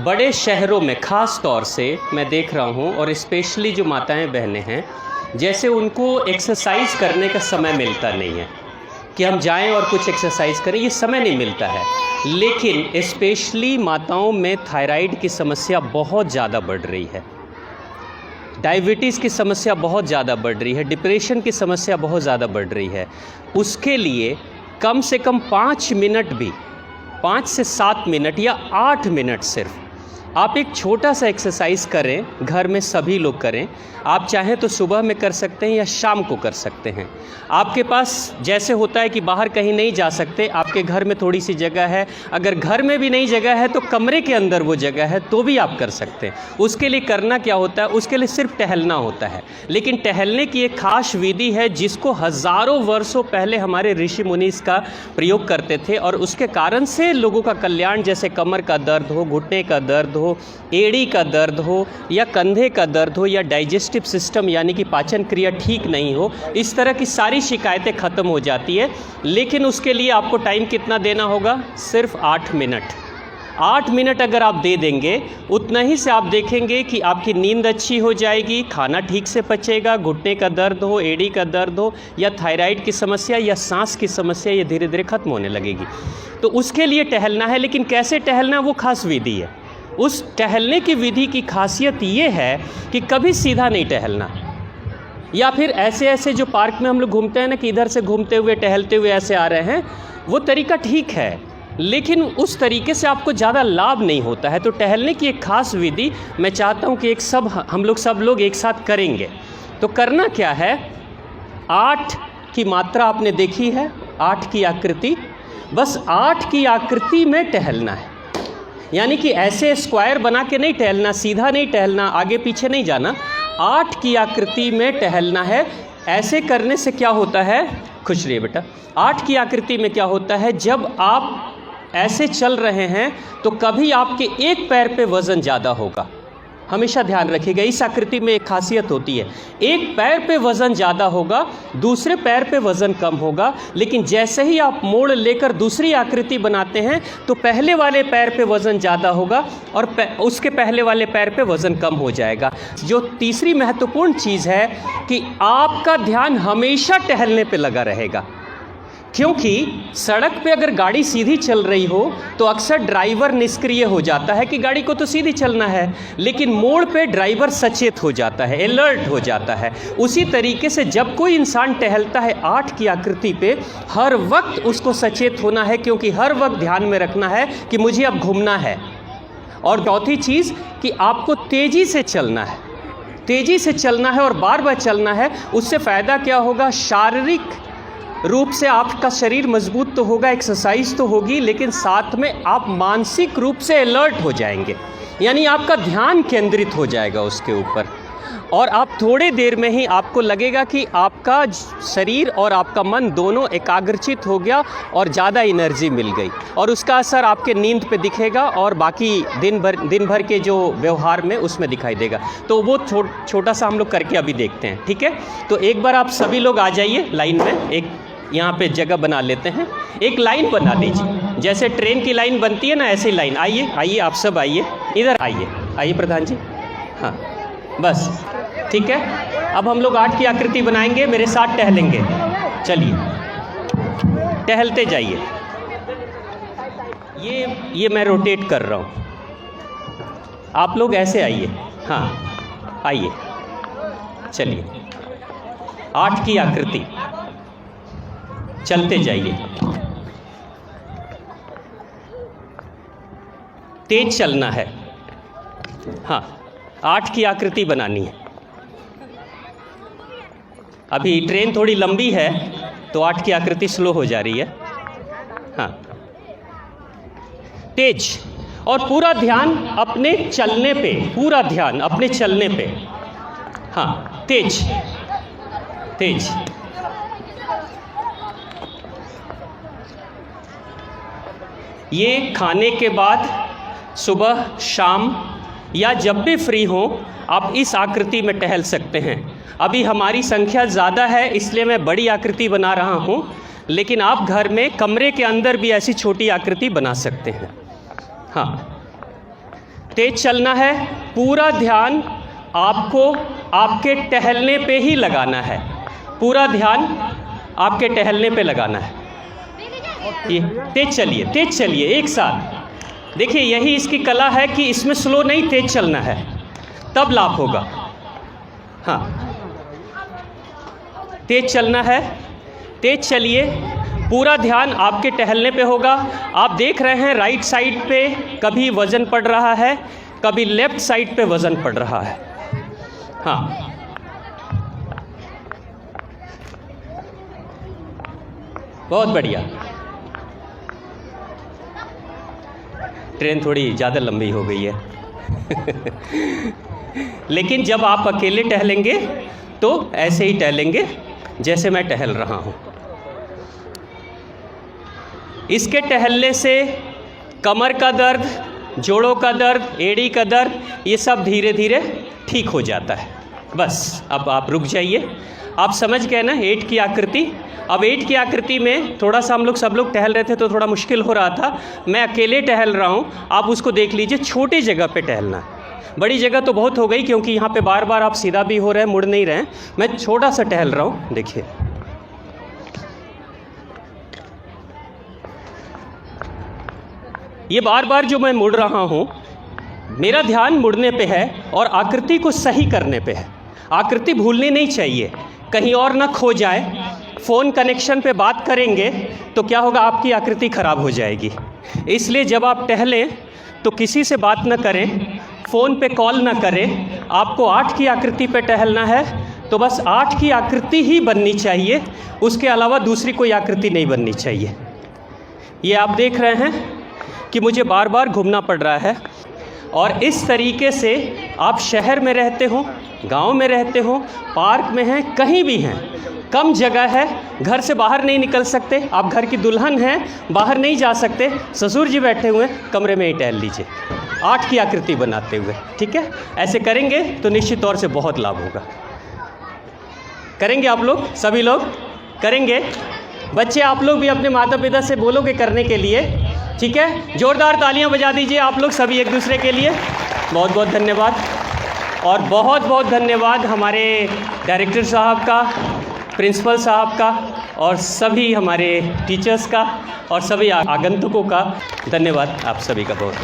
बड़े शहरों में ख़ास तौर से मैं देख रहा हूँ, और स्पेशली जो माताएं बहनें हैं, जैसे उनको एक्सरसाइज करने का समय मिलता नहीं है कि हम जाएं और कुछ एक्सरसाइज करें, ये समय नहीं मिलता है। लेकिन स्पेशली माताओं में थायराइड की समस्या बहुत ज़्यादा बढ़ रही है, डायबिटीज़ की समस्या बहुत ज़्यादा बढ़ रही है, डिप्रेशन की समस्या बहुत ज़्यादा बढ़ रही है। उसके लिए कम से कम 5 मिनट भी, 5 से 7 मिनट या 8 मिनट सिर्फ आप एक छोटा सा एक्सरसाइज करें, घर में सभी लोग करें। आप चाहें तो सुबह में कर सकते हैं या शाम को कर सकते हैं। आपके पास जैसे होता है कि बाहर कहीं नहीं जा सकते, आपके घर में थोड़ी सी जगह है, अगर घर में भी नहीं जगह है तो कमरे के अंदर वो जगह है तो भी आप कर सकते हैं। उसके लिए करना क्या होता है, उसके लिए सिर्फ टहलना होता है। लेकिन टहलने की एक खास विधि है जिसको हज़ारों वर्षों पहले हमारे ऋषि मुनि इसका प्रयोग करते थे, और उसके कारण से लोगों का कल्याण, जैसे कमर का दर्द हो, घुटने का दर्द हो, एड़ी का दर्द हो, या कंधे का दर्द हो, या डाइजेस्टिव सिस्टम यानी कि पाचन क्रिया ठीक नहीं हो, इस तरह की सारी शिकायतें ख़त्म हो जाती है। लेकिन उसके लिए आपको टाइम कितना देना होगा? सिर्फ 8 मिनट। 8 मिनट अगर आप दे देंगे, उतना ही से आप देखेंगे कि आपकी नींद अच्छी हो जाएगी, खाना ठीक से पचेगा, घुटने का दर्द हो, एड़ी का दर्द हो, या थायराइड की समस्या या सांस की समस्या, ये धीरे धीरे ख़त्म होने लगेगी। तो उसके लिए टहलना है। लेकिन कैसे टहलना, वो खास विधि है। उस टहलने की विधि की खासियत ये है कि कभी सीधा नहीं टहलना, या फिर ऐसे ऐसे जो पार्क में हम लोग घूमते हैं ना कि इधर से घूमते हुए टहलते हुए ऐसे आ रहे हैं, वो तरीका ठीक है, लेकिन उस तरीके से आपको ज़्यादा लाभ नहीं होता है। तो टहलने की एक खास विधि मैं चाहता हूँ कि सब लोग एक साथ करेंगे। तो करना क्या है, 8 की मात्रा आपने देखी है, 8 की आकृति, बस 8 की आकृति में टहलना है। यानी कि ऐसे स्क्वायर बना के नहीं टहलना, सीधा नहीं टहलना, आगे पीछे नहीं जाना, 8 की आकृति में टहलना है। ऐसे करने से क्या होता है, खुश रहिए बेटा, 8 की आकृति में क्या होता है, जब आप ऐसे चल रहे हैं तो कभी आपके एक पैर पे वज़न ज़्यादा होगा। हमेशा ध्यान रखिएगा, इस आकृति में एक खासियत होती है, एक पैर पे वज़न ज़्यादा होगा, दूसरे पैर पे वज़न कम होगा। लेकिन जैसे ही आप मोड़ लेकर दूसरी आकृति बनाते हैं तो पहले वाले पैर पे वज़न ज़्यादा होगा और उसके पहले वाले पैर पे वज़न कम हो जाएगा। जो तीसरी महत्वपूर्ण चीज़ है कि आपका ध्यान हमेशा टहलने पे लगा रहेगा, क्योंकि सड़क पे अगर गाड़ी सीधी चल रही हो तो अक्सर ड्राइवर निष्क्रिय हो जाता है कि गाड़ी को तो सीधी चलना है, लेकिन मोड़ पे ड्राइवर सचेत हो जाता है, अलर्ट हो जाता है। उसी तरीके से जब कोई इंसान टहलता है 8 की आकृति पे, हर वक्त उसको सचेत होना है, क्योंकि हर वक्त ध्यान में रखना है कि मुझे अब घूमना है। और चौथी चीज़ कि आपको तेज़ी से चलना है, तेज़ी से चलना है और बार बार चलना है। उससे फ़ायदा क्या होगा, शारीरिक रूप से आपका शरीर मजबूत तो होगा, एक्सरसाइज तो होगी, लेकिन साथ में आप मानसिक रूप से अलर्ट हो जाएंगे, यानी आपका ध्यान केंद्रित हो जाएगा उसके ऊपर, और आप थोड़े देर में ही आपको लगेगा कि आपका शरीर और आपका मन दोनों एकाग्रचित हो गया और ज़्यादा एनर्जी मिल गई, और उसका असर आपके नींद पे दिखेगा और बाकी दिन भर के जो व्यवहार में उसमें दिखाई देगा। तो वो छोटा सा हम लोग करके अभी देखते हैं, ठीक है? तो एक बार आप सभी लोग आ जाइए लाइन में, एक यहाँ पे जगह बना लेते हैं, एक लाइन बना दीजिए, जैसे ट्रेन की लाइन बनती है ना, ऐसी लाइन। आइए आप सब आइए, इधर आइए प्रधान जी, हाँ बस ठीक है। अब हम लोग 8 की आकृति बनाएंगे, मेरे साथ टहलेंगे। चलिए टहलते जाइए, ये मैं रोटेट कर रहा हूँ, आप लोग ऐसे आइए, हाँ आइए, चलिए 8 की आकृति, चलते जाइए, तेज चलना है, हाँ 8 की आकृति बनानी है। अभी ट्रेन थोड़ी लंबी है तो 8 की आकृति स्लो हो जा रही है, हाँ तेज, और पूरा ध्यान अपने चलने पे, पूरा ध्यान अपने चलने पे, हाँ तेज तेज। ये खाने के बाद, सुबह, शाम या जब भी फ्री हो आप इस आकृति में टहल सकते हैं। अभी हमारी संख्या ज़्यादा है इसलिए मैं बड़ी आकृति बना रहा हूँ, लेकिन आप घर में कमरे के अंदर भी ऐसी छोटी आकृति बना सकते हैं। हाँ तेज चलना है, पूरा ध्यान आपको आपके टहलने पे ही लगाना है, पूरा ध्यान आपके टहलने पे लगाना है। ये तेज चलिए एक साथ। देखिए यही इसकी कला है कि इसमें स्लो नहीं, तेज चलना है, तब लाभ होगा। हाँ, तेज चलना है, तेज चलिए, पूरा ध्यान आपके टहलने पे होगा। आप देख रहे हैं राइट साइड पे कभी वज़न पड़ रहा है, कभी लेफ्ट साइड पे वज़न पड़ रहा है। हाँ, बहुत बढ़िया। ट्रेन थोड़ी ज़्यादा लंबी हो गई है लेकिन जब आप अकेले टहलेंगे तो ऐसे ही टहलेंगे जैसे मैं टहल रहा हूँ। इसके टहलने से कमर का दर्द, जोड़ों का दर्द, एड़ी का दर्द, ये सब धीरे धीरे ठीक हो जाता है। बस अब आप रुक जाइए। आप समझ गए ना 8 की आकृति। अब 8 की आकृति में थोड़ा सा हम लोग सब लोग टहल रहे थे तो थोड़ा मुश्किल हो रहा था। मैं अकेले टहल रहा हूँ, आप उसको देख लीजिए। छोटी जगह पे टहलना है, बड़ी जगह तो बहुत हो गई क्योंकि यहाँ पे बार बार आप सीधा भी हो रहे हैं, मुड़ नहीं रहे हैं। मैं छोटा सा टहल रहा हूँ, देखिए। ये बार बार जो मैं मुड़ रहा हूँ, मेरा ध्यान मुड़ने पे है और आकृति को सही करने पे है। आकृति भूलनी नहीं चाहिए, कहीं और ना खो जाए। फ़ोन कनेक्शन पे बात करेंगे तो क्या होगा, आपकी आकृति ख़राब हो जाएगी। इसलिए जब आप टहलें तो किसी से बात ना करें, फ़ोन पे कॉल ना करें। आपको 8 की आकृति पे टहलना है तो बस 8 की आकृति ही बननी चाहिए, उसके अलावा दूसरी कोई आकृति नहीं बननी चाहिए। ये आप देख रहे हैं कि मुझे बार बार घूमना पड़ रहा है। और इस तरीके से आप शहर में रहते हो, गांव में रहते हो, पार्क में हैं, कहीं भी हैं, कम जगह है, घर से बाहर नहीं निकल सकते, आप घर की दुल्हन हैं, बाहर नहीं जा सकते, ससुर जी बैठे हुए, कमरे में ही टहल लीजिए 8 की आकृति बनाते हुए। ठीक है, ऐसे करेंगे तो निश्चित तौर से बहुत लाभ होगा। करेंगे आप लोग, सभी लोग करेंगे। बच्चे आप लोग भी अपने माता पिता से बोलोगे करने के लिए, ठीक है? जोरदार तालियां बजा दीजिए आप लोग सभी एक दूसरे के लिए। बहुत बहुत धन्यवाद। और बहुत बहुत धन्यवाद हमारे डायरेक्टर साहब का, प्रिंसिपल साहब का, और सभी हमारे टीचर्स का, और सभी आगंतुकों का। धन्यवाद आप सभी का बहुत।